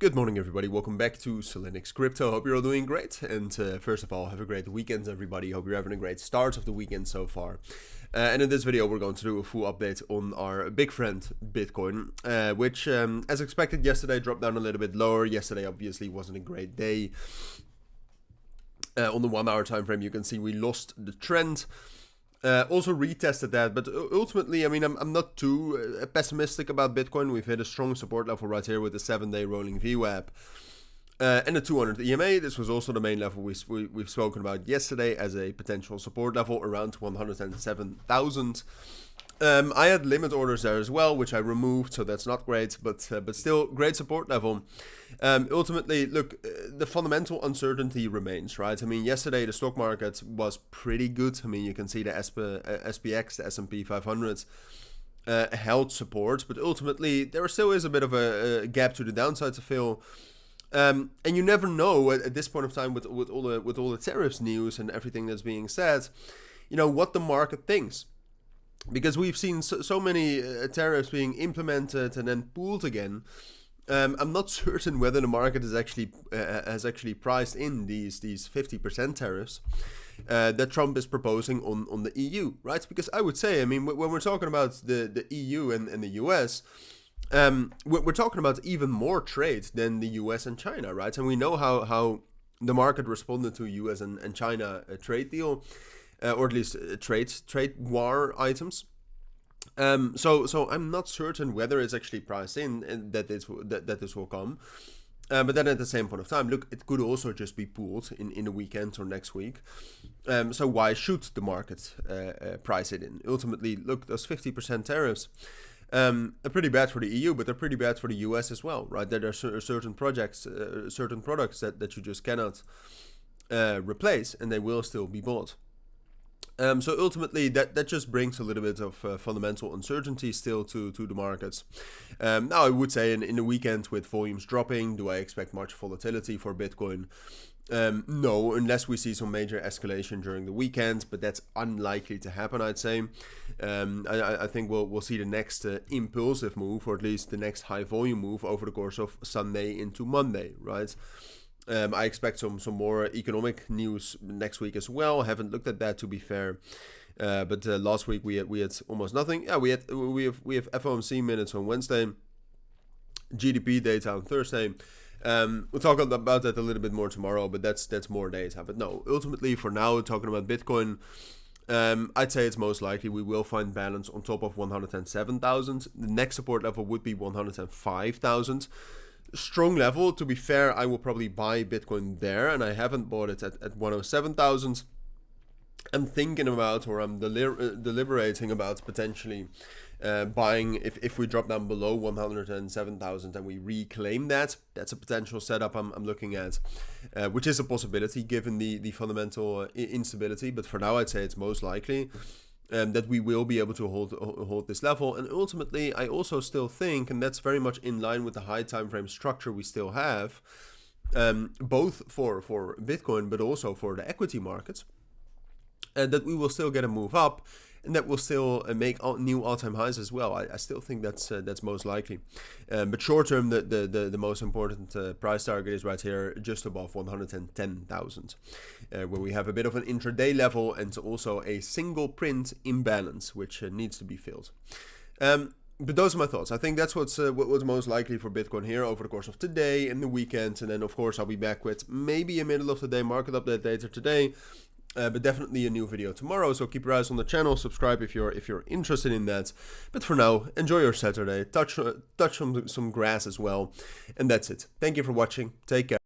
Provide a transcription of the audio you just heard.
Good morning, everybody. Welcome back to cilinixfxcapital. Hope you're all doing great. And first of all, have a great weekend, everybody. Hope you're having a great start of the weekend so far. And in this video, we're going to do a full update on our big friend, Bitcoin, which, as expected, yesterday dropped down a little bit lower. Yesterday, obviously, wasn't a great day. On the 1 hour time frame, you can see we lost the trend. Also retested that, but ultimately, I mean, I'm not too pessimistic about Bitcoin. We've hit a strong support level right here with the 7-day rolling VWAP and the 200 EMA. This was also the main level we've spoken about yesterday as a potential support level around 107,000. I had limit orders there as well, which I removed, so that's not great, but still great support level. Ultimately, look, the fundamental uncertainty remains, right? I mean, yesterday the stock market was pretty good. I mean, you can see the SPX, the S&P 500, held support, but ultimately there still is a bit of a gap to the downside to fill. And you never know at this point of time with all the tariffs news and everything that's being said, you know, what the market thinks. Because we've seen so many tariffs being implemented and then pulled again. I'm not certain whether the market is has actually priced in these 50% tariffs that Trump is proposing on the EU, right? Because I would say, I mean, when we're talking about the EU and the US, we're talking about even more trade than the US and China, right? And we know how the market responded to US and China trade deal. Or at least trade war items. So I'm not certain whether it's actually priced in and that this will come. But then at the same point of time, look, it could also just be pooled in the weekend or next week. So why should the market price it in? Ultimately, look, those 50% tariffs are pretty bad for the EU, but they're pretty bad for the US as well, right? There are certain products that you just cannot replace, and they will still be bought. So ultimately, that just brings a little bit of fundamental uncertainty still to the markets. Now, I would say in the weekend with volumes dropping, do I expect much volatility for Bitcoin? No, unless we see some major escalation during the weekend, but that's unlikely to happen, I'd say. I think we'll see the next impulsive move, or at least the next high volume move over the course of Sunday into Monday, right? I expect some more economic news next week as well. Haven't looked at that, to be fair, but last week we had almost nothing. Yeah, we have FOMC minutes on Wednesday, GDP data on Thursday. We'll talk about that a little bit more tomorrow, but that's more data. But no, ultimately for now, talking about Bitcoin, I'd say it's most likely we will find balance on top of 107,000. The next support level would be 105,000. Strong level. To be fair, I will probably buy Bitcoin there, and I haven't bought it at 107,000. I'm thinking about, or I'm deliberating about potentially buying if we drop down below 107,000 and we reclaim that. That's a potential setup I'm looking at, which is a possibility given the fundamental instability. But for now, I'd say it's most likely that we will be able to hold this level. And ultimately, I also still think, and that's very much in line with the high time frame structure we still have, both for Bitcoin, but also for the equity markets, that we will still get a move up, and that will still make new all-time highs as well. I still think that's most likely. But short term, the most important price target is right here, just above 110,000, where we have a bit of an intraday level and also a single print imbalance, which needs to be filled. But those are my thoughts. I think that's what's most likely for Bitcoin here over the course of today and the weekend. And then, of course, I'll be back with maybe a middle of the day market update later today. But definitely a new video tomorrow, so keep your eyes on the channel, subscribe if you're interested in that. But for now, enjoy your Saturday, touch some grass as well, and that's it. Thank you for watching, take care.